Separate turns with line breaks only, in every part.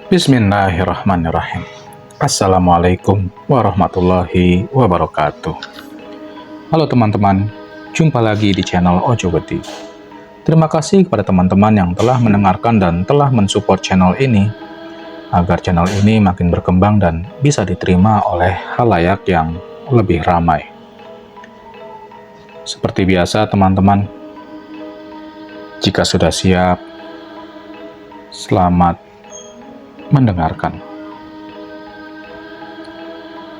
Bismillahirrahmanirrahim. Assalamualaikum warahmatullahi wabarakatuh. Halo teman-teman, jumpa lagi di channel Ojo Gede. Terima kasih kepada teman-teman yang telah mendengarkan dan telah mensupport channel ini, agar channel ini makin berkembang dan bisa diterima oleh khalayak yang lebih ramai. Seperti biasa teman-teman, jika sudah siap, selamat mendengarkan.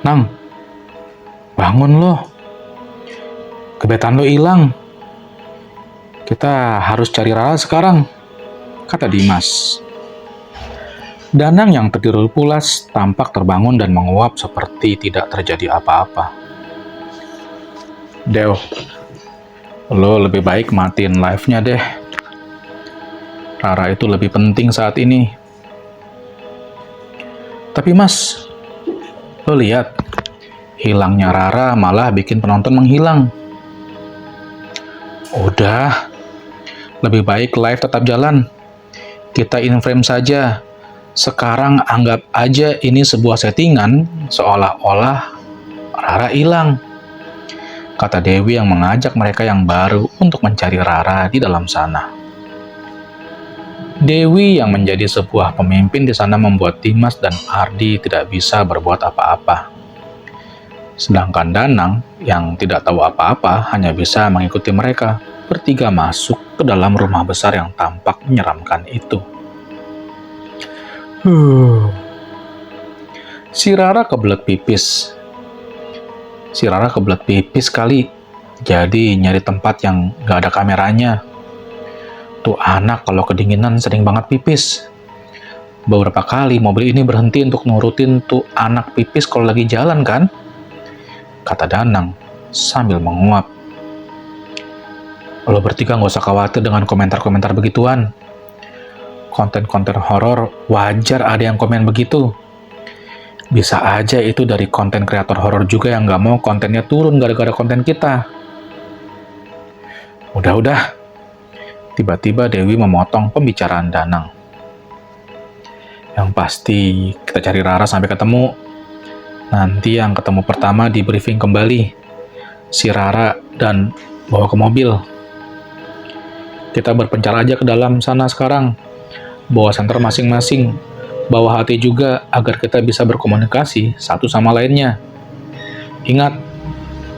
Nang, bangun lo. Kebetan lo hilang. Kita harus cari Rara sekarang, kata Dimas. Danang yang tertidur pulas tampak terbangun dan menguap seperti tidak terjadi apa-apa. Dew, lo lebih baik matiin live-nya deh. Rara itu lebih penting saat ini. Tapi mas, lo lihat, hilangnya Rara malah bikin penonton menghilang. Udah, lebih baik live tetap jalan. Kita in frame saja. Sekarang anggap aja ini sebuah settingan, seolah-olah Rara hilang, kata Dewi yang mengajak mereka yang baru untuk mencari Rara di dalam sana. Dewi yang menjadi sebuah pemimpin di sana membuat Dimas dan Ardi tidak bisa berbuat apa-apa. Sedangkan Danang yang tidak tahu apa-apa hanya bisa mengikuti mereka bertiga masuk ke dalam rumah besar yang tampak menyeramkan itu. Si Rara kebelet pipis kali, jadi nyari tempat yang gak ada kameranya. Tuh anak kalau kedinginan sering banget pipis. Beberapa kali mobil ini berhenti untuk nurutin tuh anak pipis kalau lagi jalan kan? Kata Danang sambil menguap. Lo bertiga gak usah khawatir dengan komentar-komentar begituan. Konten-konten horor wajar ada yang komen begitu. Bisa aja itu dari konten kreator horor juga yang gak mau kontennya turun gara-gara konten kita. Udah. Tiba-tiba Dewi memotong pembicaraan Danang. Yang pasti kita cari Rara sampai ketemu. Nanti yang ketemu pertama di briefing kembali si Rara dan bawa ke mobil. Kita berpencar aja ke dalam sana sekarang. Bawa senter masing-masing. Bawa hati juga agar kita bisa berkomunikasi satu sama lainnya. Ingat,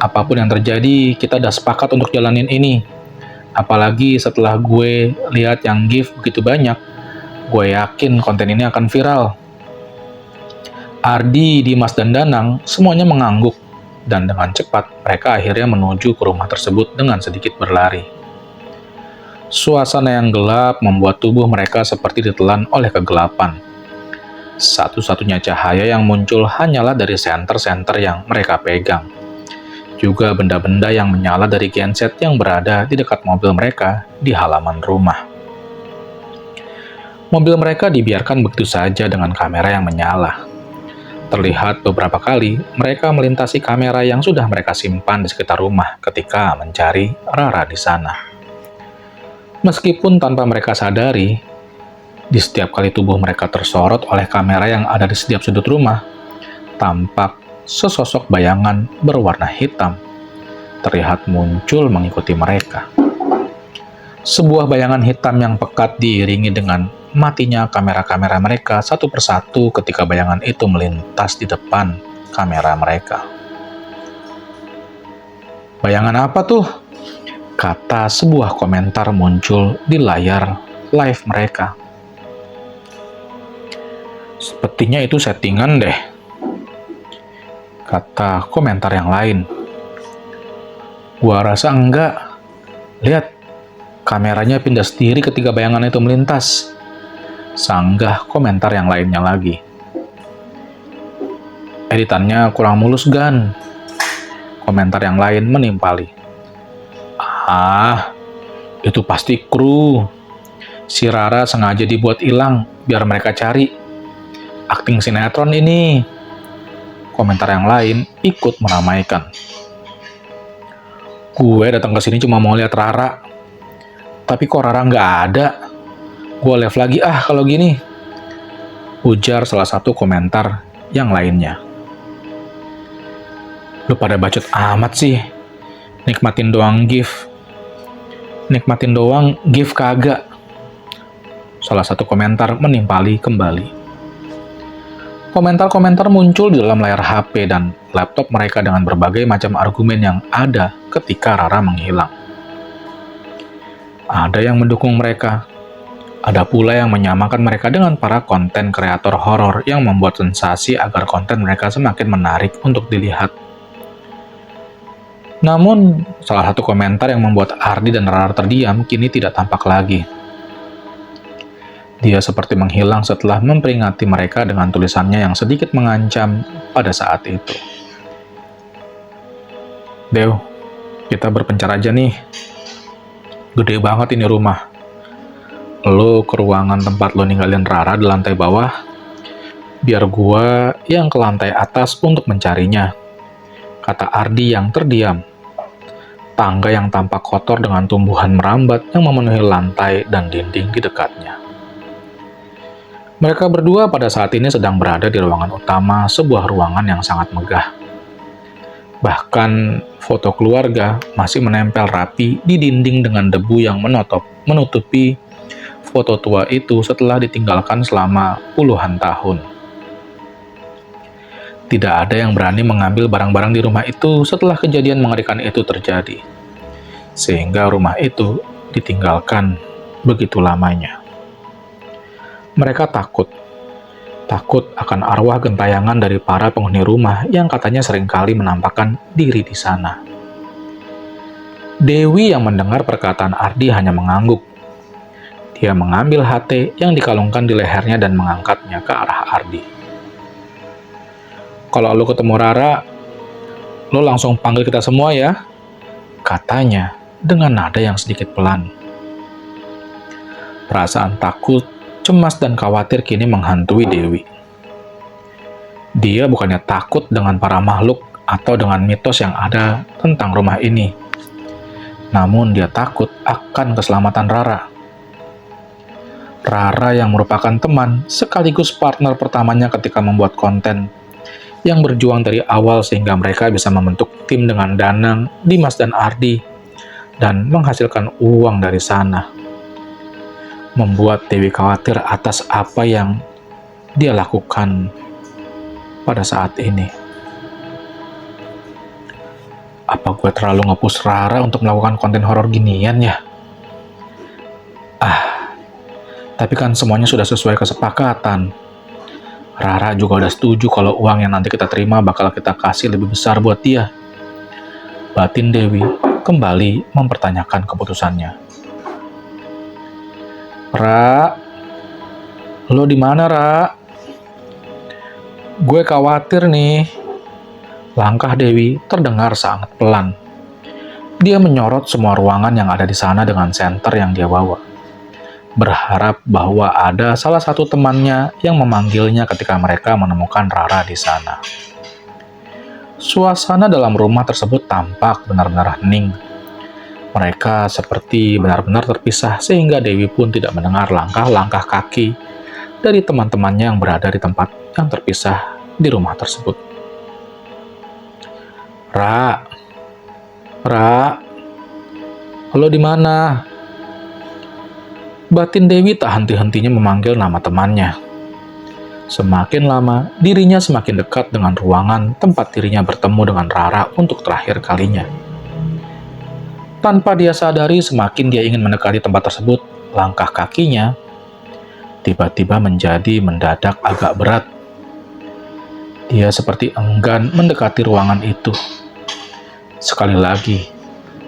apapun yang terjadi kita udah sepakat untuk jalanin ini. Apalagi setelah gue lihat yang gift begitu banyak, gue yakin konten ini akan viral. Ardi, Dimas, dan Danang semuanya mengangguk, dan dengan cepat mereka akhirnya menuju ke rumah tersebut dengan sedikit berlari. Suasana yang gelap membuat tubuh mereka seperti ditelan oleh kegelapan. Satu-satunya cahaya yang muncul hanyalah dari senter-senter yang mereka pegang. Juga benda-benda yang menyala dari genset yang berada di dekat mobil mereka di halaman rumah. Mobil mereka dibiarkan begitu saja dengan kamera yang menyala. Terlihat beberapa kali mereka melintasi kamera yang sudah mereka simpan di sekitar rumah ketika mencari Rara di sana. Meskipun tanpa mereka sadari, di setiap kali tubuh mereka tersorot oleh kamera yang ada di setiap sudut rumah, tampak sesosok bayangan berwarna hitam terlihat muncul mengikuti mereka. Sebuah bayangan hitam yang pekat diiringi dengan matinya kamera-kamera mereka satu persatu ketika bayangan itu melintas di depan kamera mereka. Bayangan apa tuh? Kata sebuah komentar muncul di layar live mereka. Sepertinya itu settingan deh, kata komentar yang lain. Gua rasa enggak. Lihat, kameranya pindah sendiri ketika bayangan itu melintas. Sanggah komentar yang lainnya lagi. Editannya kurang mulus, Gan. Komentar yang lain menimpali. Itu pasti kru. Si Rara sengaja dibuat hilang biar mereka cari. Akting sinetron ini. Komentar yang lain ikut meramaikan. Gue datang ke sini cuma mau lihat Rara. Tapi kok Rara nggak ada? Gue live lagi kalau gini. Ujar salah satu komentar yang lainnya. Lu pada bacot amat sih. Nikmatin doang gift. Nikmatin doang gift kagak. Salah satu komentar menimpali kembali. Komentar-komentar muncul di dalam layar HP dan laptop mereka dengan berbagai macam argumen yang ada ketika Rara menghilang. Ada yang mendukung mereka. Ada pula yang menyamakan mereka dengan para konten kreator horor yang membuat sensasi agar konten mereka semakin menarik untuk dilihat. Namun, salah satu komentar yang membuat Ardi dan Rara terdiam kini tidak tampak lagi. Dia seperti menghilang setelah memperingati mereka dengan tulisannya yang sedikit mengancam pada saat itu. Dew, kita berpencar aja nih. Gede banget ini rumah. Lo ke ruangan tempat lo ninggalin Rara di lantai bawah, biar gua yang ke lantai atas untuk mencarinya, kata Ardi yang terdiam. Tangga yang tampak kotor dengan tumbuhan merambat yang memenuhi lantai dan dinding di dekatnya. Mereka berdua pada saat ini sedang berada di ruangan utama sebuah ruangan yang sangat megah. Bahkan foto keluarga masih menempel rapi di dinding dengan debu yang menutupi foto tua itu setelah ditinggalkan selama puluhan tahun. Tidak ada yang berani mengambil barang-barang di rumah itu setelah kejadian mengerikan itu terjadi, sehingga rumah itu ditinggalkan begitu lamanya. Mereka takut akan arwah gentayangan dari para penghuni rumah yang katanya seringkali menampakkan diri di sana. Dewi yang mendengar perkataan Ardi hanya mengangguk. Dia mengambil HT yang dikalungkan di lehernya dan mengangkatnya ke arah Ardi. Kalau lo ketemu Rara, lo langsung panggil kita semua ya, katanya dengan nada yang sedikit pelan. Perasaan takut, cemas dan khawatir kini menghantui Dewi. Dia bukannya takut dengan para makhluk atau dengan mitos yang ada tentang rumah ini. Namun dia takut akan keselamatan Rara. Rara yang merupakan teman sekaligus partner pertamanya ketika membuat konten, yang berjuang dari awal sehingga mereka bisa membentuk tim dengan Danang, Dimas dan Ardi, dan menghasilkan uang dari sana. Membuat Dewi khawatir atas apa yang dia lakukan pada saat ini. Apa gue terlalu nge-push Rara untuk melakukan konten horor ginian ya? Tapi kan semuanya sudah sesuai kesepakatan. Rara juga udah setuju kalau uang yang nanti kita terima bakal kita kasih lebih besar buat dia. Batin Dewi kembali mempertanyakan keputusannya. Ra, lo di mana, Ra? Gue khawatir nih. Langkah Dewi terdengar sangat pelan. Dia menyorot semua ruangan yang ada di sana dengan senter yang dia bawa. Berharap bahwa ada salah satu temannya yang memanggilnya ketika mereka menemukan Rara di sana. Suasana dalam rumah tersebut tampak benar-benar hening. Mereka seperti benar-benar terpisah sehingga Dewi pun tidak mendengar langkah-langkah kaki dari teman-temannya yang berada di tempat yang terpisah di rumah tersebut. Ra, lo di mana? Batin Dewi tak henti-hentinya memanggil nama temannya. Semakin lama, dirinya semakin dekat dengan ruangan tempat dirinya bertemu dengan Rara untuk terakhir kalinya. Tanpa dia sadari, semakin dia ingin mendekati tempat tersebut, langkah kakinya tiba-tiba menjadi mendadak agak berat. Dia seperti enggan mendekati ruangan itu. Sekali lagi,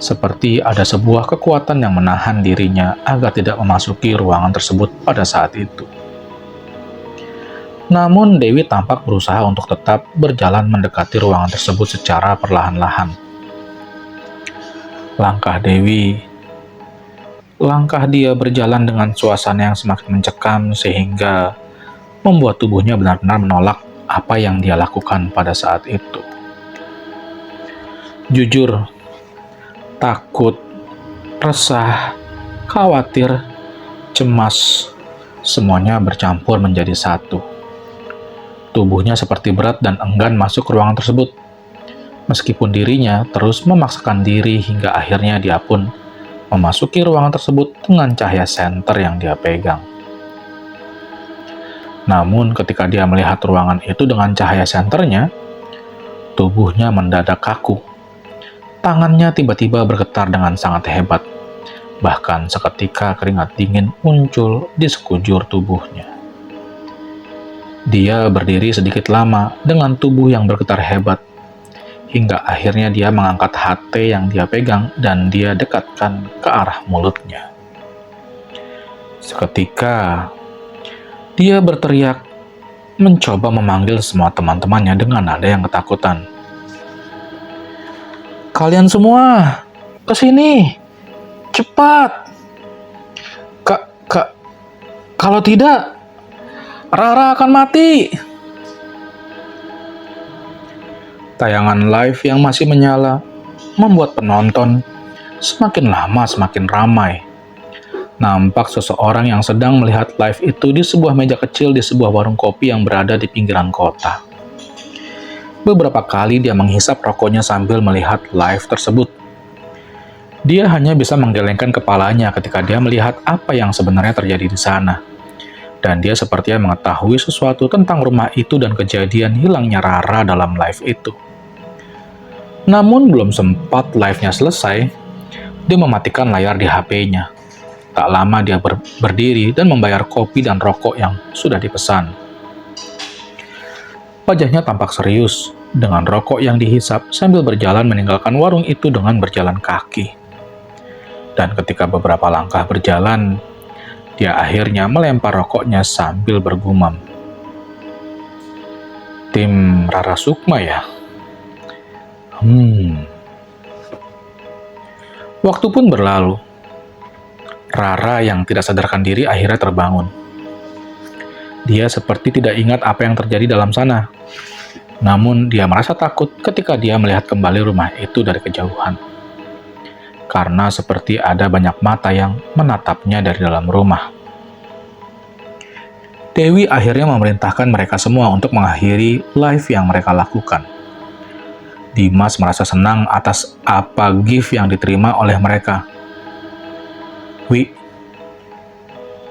seperti ada sebuah kekuatan yang menahan dirinya agar tidak memasuki ruangan tersebut pada saat itu. Namun Dewi tampak berusaha untuk tetap berjalan mendekati ruangan tersebut secara perlahan-lahan. Langkah dia berjalan dengan suasana yang semakin mencekam sehingga membuat tubuhnya benar-benar menolak apa yang dia lakukan pada saat itu. Jujur, takut, resah, khawatir, cemas, semuanya bercampur menjadi satu. Tubuhnya seperti berat dan enggan masuk ke ruangan tersebut. Meskipun dirinya terus memaksakan diri hingga akhirnya dia pun memasuki ruangan tersebut dengan cahaya senter yang dia pegang. Namun ketika dia melihat ruangan itu dengan cahaya senternya, tubuhnya mendadak kaku. Tangannya tiba-tiba bergetar dengan sangat hebat. Bahkan seketika keringat dingin muncul di sekujur tubuhnya. Dia berdiri sedikit lama dengan tubuh yang bergetar hebat, hingga akhirnya dia mengangkat HT yang dia pegang dan dia dekatkan ke arah mulutnya. Seketika, dia berteriak, mencoba memanggil semua teman-temannya dengan nada yang ketakutan. "Kalian semua, ke sini! Cepat! Kalau tidak, Rara akan mati!" Tayangan live yang masih menyala membuat penonton semakin lama semakin ramai. Nampak seseorang yang sedang melihat live itu di sebuah meja kecil di sebuah warung kopi yang berada di pinggiran kota. Beberapa kali dia menghisap rokoknya sambil melihat live tersebut. Dia hanya bisa menggelengkan kepalanya ketika dia melihat apa yang sebenarnya terjadi di sana. Dan dia sepertinya mengetahui sesuatu tentang rumah itu dan kejadian hilangnya Rara dalam live itu. Namun belum sempat live-nya selesai, dia mematikan layar di HP-nya. Tak lama dia berdiri dan membayar kopi dan rokok yang sudah dipesan. Wajahnya tampak serius, dengan rokok yang dihisap sambil berjalan meninggalkan warung itu dengan berjalan kaki. Dan ketika beberapa langkah berjalan, dia akhirnya melempar rokoknya sambil bergumam. "Tim Rara Sukma ya? Waktu pun berlalu. Rara yang tidak sadarkan diri akhirnya terbangun. Dia seperti tidak ingat apa yang terjadi dalam sana. Namun dia merasa takut ketika dia melihat kembali rumah itu dari kejauhan. Karena seperti ada banyak mata yang menatapnya dari dalam rumah. Dewi akhirnya memerintahkan mereka semua untuk mengakhiri live yang mereka lakukan. Dimas merasa senang atas apa gift yang diterima oleh mereka. "Wi,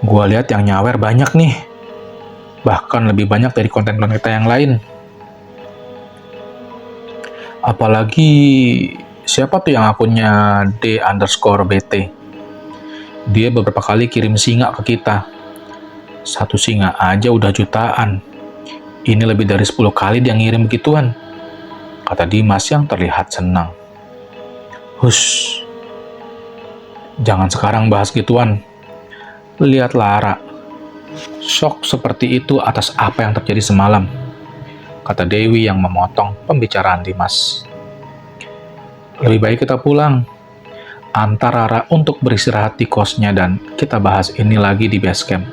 gua lihat yang nyawer banyak nih. Bahkan lebih banyak dari konten-konten kita yang lain. Apalagi siapa tuh yang akunnya D_BT. Dia beberapa kali kirim singa ke kita. 1 singa aja udah jutaan. Ini lebih dari 10 kali dia ngirim begituan," kata Dimas yang terlihat senang. "Hush, jangan sekarang bahas gituan. Lihat Lara. Shock seperti itu atas apa yang terjadi semalam," kata Dewi yang memotong pembicaraan Dimas. "Lebih baik kita pulang. Antar Rara untuk beristirahat di kosnya dan kita bahas ini lagi di base camp."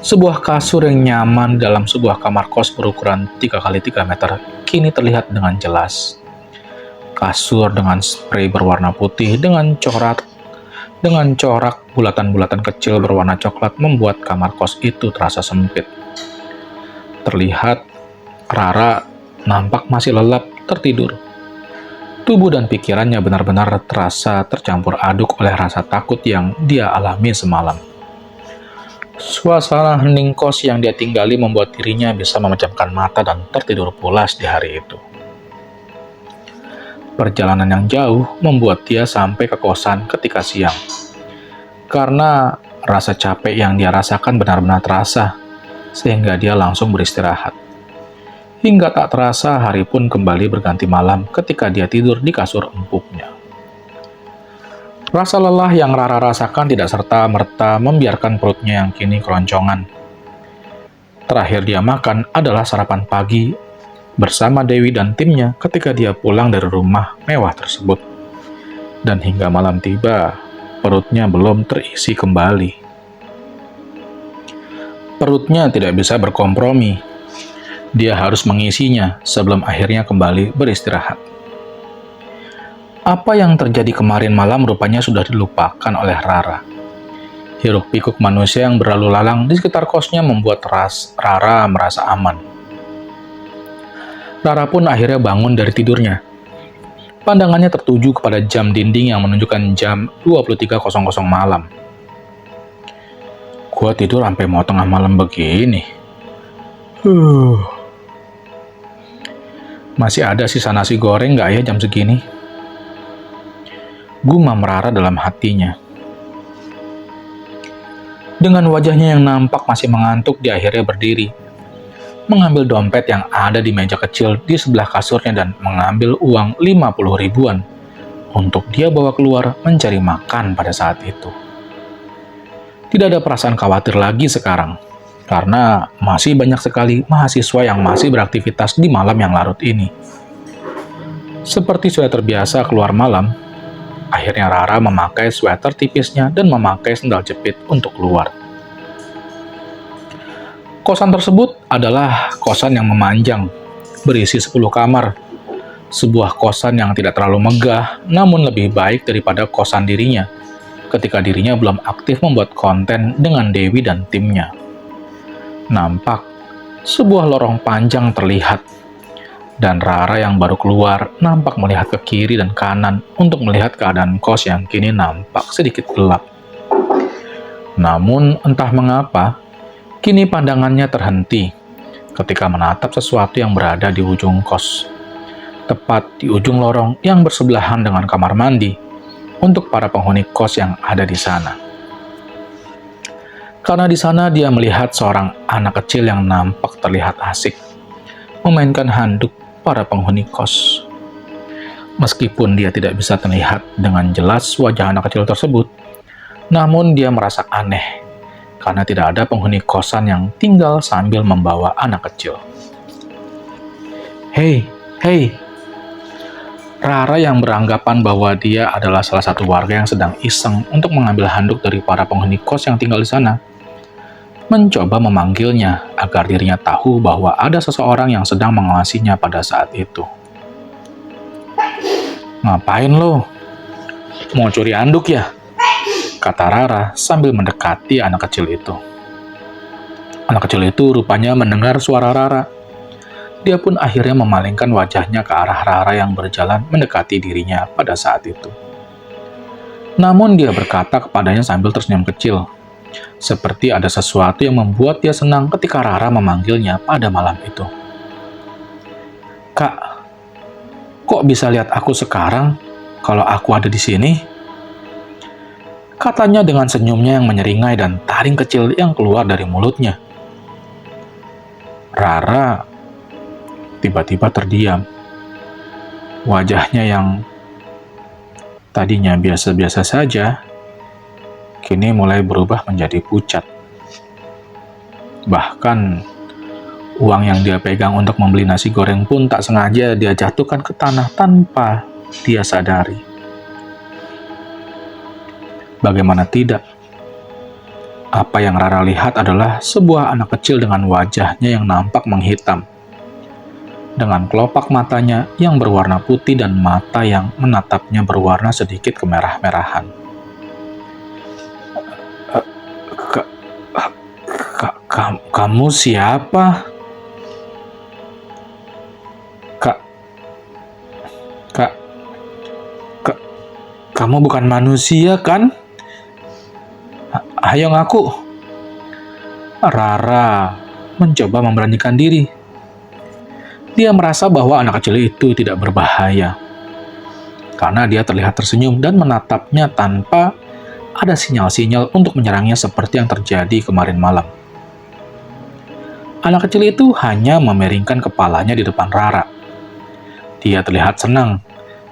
Sebuah kasur yang nyaman dalam sebuah kamar kos berukuran 3x3 meter kini terlihat dengan jelas. Kasur dengan spray berwarna putih dengan corak bulatan-bulatan kecil berwarna coklat membuat kamar kos itu terasa sempit. Terlihat Rara nampak masih lelap tertidur. Tubuh dan pikirannya benar-benar terasa tercampur aduk oleh rasa takut yang dia alami semalam. Suasana hening kos yang dia tinggali membuat dirinya bisa memejamkan mata dan tertidur pulas di hari itu. Perjalanan yang jauh membuat dia sampai ke kosan ketika siang. Karena rasa capek yang dia rasakan benar-benar terasa, sehingga dia langsung beristirahat. Hingga tak terasa hari pun kembali berganti malam ketika dia tidur di kasur empuknya. Rasa lelah yang Rara rasakan tidak serta-merta membiarkan perutnya yang kini keroncongan. Terakhir dia makan adalah sarapan pagi bersama Dewi dan timnya ketika dia pulang dari rumah mewah tersebut. Dan hingga malam tiba, perutnya belum terisi kembali. Perutnya tidak bisa berkompromi. Dia harus mengisinya sebelum akhirnya kembali beristirahat. Apa yang terjadi kemarin malam rupanya sudah dilupakan oleh Rara. Hiruk-pikuk manusia yang berlalu lalang di sekitar kosnya membuat Rara merasa aman. Rara pun akhirnya bangun dari tidurnya. Pandangannya tertuju kepada jam dinding yang menunjukkan jam 23.00 malam. Gua tidur sampai mau tengah malam begini. Masih ada sisa nasi goreng nggak ya jam segini? Gumam Rara dalam hatinya. Dengan wajahnya yang nampak masih mengantuk, dia akhirnya berdiri, mengambil dompet yang ada di meja kecil di sebelah kasurnya dan mengambil uang 50 ribuan untuk dia bawa keluar mencari makan pada saat itu. Tidak ada perasaan khawatir lagi sekarang, karena masih banyak sekali mahasiswa yang masih beraktivitas di malam yang larut ini. Seperti sudah terbiasa keluar malam, akhirnya Rara memakai sweater tipisnya dan memakai sendal jepit untuk keluar. Kosan tersebut adalah kosan yang memanjang, berisi 10 kamar. Sebuah kosan yang tidak terlalu megah, namun lebih baik daripada kosan dirinya, ketika dirinya belum aktif membuat konten dengan Dewi dan timnya. Nampak, sebuah lorong panjang terlihat, dan Rara yang baru keluar nampak melihat ke kiri dan kanan untuk melihat keadaan kos yang kini nampak sedikit gelap. Namun entah mengapa, kini pandangannya terhenti ketika menatap sesuatu yang berada di ujung kos, tepat di ujung lorong yang bersebelahan dengan kamar mandi untuk para penghuni kos yang ada di sana. Karena di sana dia melihat seorang anak kecil yang nampak terlihat asik memainkan handuk para penghuni kos. Meskipun dia tidak bisa terlihat dengan jelas wajah anak kecil tersebut, namun dia merasa aneh karena tidak ada penghuni kosan yang tinggal sambil membawa anak kecil. Hei, hei! Rara yang beranggapan bahwa dia adalah salah satu warga yang sedang iseng untuk mengambil handuk dari para penghuni kos yang tinggal di sana, mencoba memanggilnya agar dirinya tahu bahwa ada seseorang yang sedang mengawasinya pada saat itu. Ngapain lo? Mau curi handuk ya? Kata Rara sambil mendekati anak kecil itu. Anak kecil itu rupanya mendengar suara Rara. Dia pun akhirnya memalingkan wajahnya ke arah Rara yang berjalan mendekati dirinya pada saat itu. Namun dia berkata kepadanya sambil tersenyum kecil, seperti ada sesuatu yang membuat dia senang ketika Rara memanggilnya pada malam itu. Kak, kok bisa lihat aku sekarang kalau aku ada di sini? Katanya dengan senyumnya yang menyeringai dan taring kecil yang keluar dari mulutnya. Rara tiba-tiba terdiam. Wajahnya yang tadinya biasa-biasa saja, kini mulai berubah menjadi pucat. Bahkan, uang yang dia pegang untuk membeli nasi goreng pun tak sengaja dia jatuhkan ke tanah tanpa dia sadari. Bagaimana tidak? Apa yang Rara lihat adalah sebuah anak kecil dengan wajahnya yang nampak menghitam, dengan kelopak matanya yang berwarna putih dan mata yang menatapnya berwarna sedikit kemerah-merahan. Kamu siapa? Kamu bukan manusia, kan? Ayo ngaku. Rara mencoba memberanikan diri. Dia merasa bahwa anak kecil itu tidak berbahaya, karena dia terlihat tersenyum dan menatapnya tanpa ada sinyal-sinyal untuk menyerangnya seperti yang terjadi kemarin malam. Anak kecil itu hanya memeringkan kepalanya di depan Rara. Dia terlihat senang,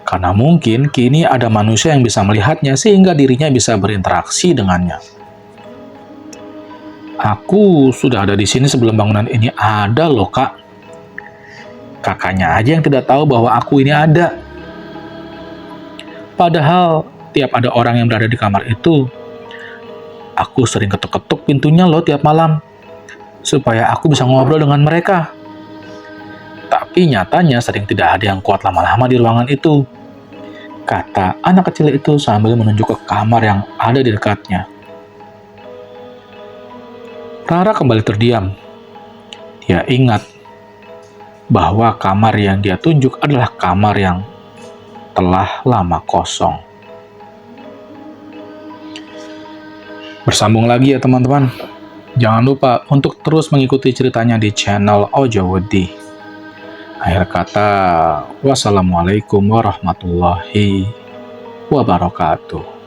karena mungkin kini ada manusia yang bisa melihatnya sehingga dirinya bisa berinteraksi dengannya. Aku sudah ada di sini sebelum bangunan ini ada loh, Kak. Kakaknya aja yang tidak tahu bahwa aku ini ada. Padahal tiap ada orang yang berada di kamar itu, aku sering ketuk-ketuk pintunya loh tiap malam, supaya aku bisa ngobrol dengan mereka. Tapi nyatanya sering tidak ada yang kuat lama-lama di ruangan itu, kata anak kecil itu sambil menunjuk ke kamar yang ada di dekatnya. Rara kembali terdiam. Dia ingat bahwa kamar yang dia tunjuk adalah kamar yang telah lama kosong. Bersambung lagi ya teman-teman. Jangan lupa untuk terus mengikuti ceritanya di channel Ojo Wedi. Akhir kata, wassalamualaikum warahmatullahi wabarakatuh.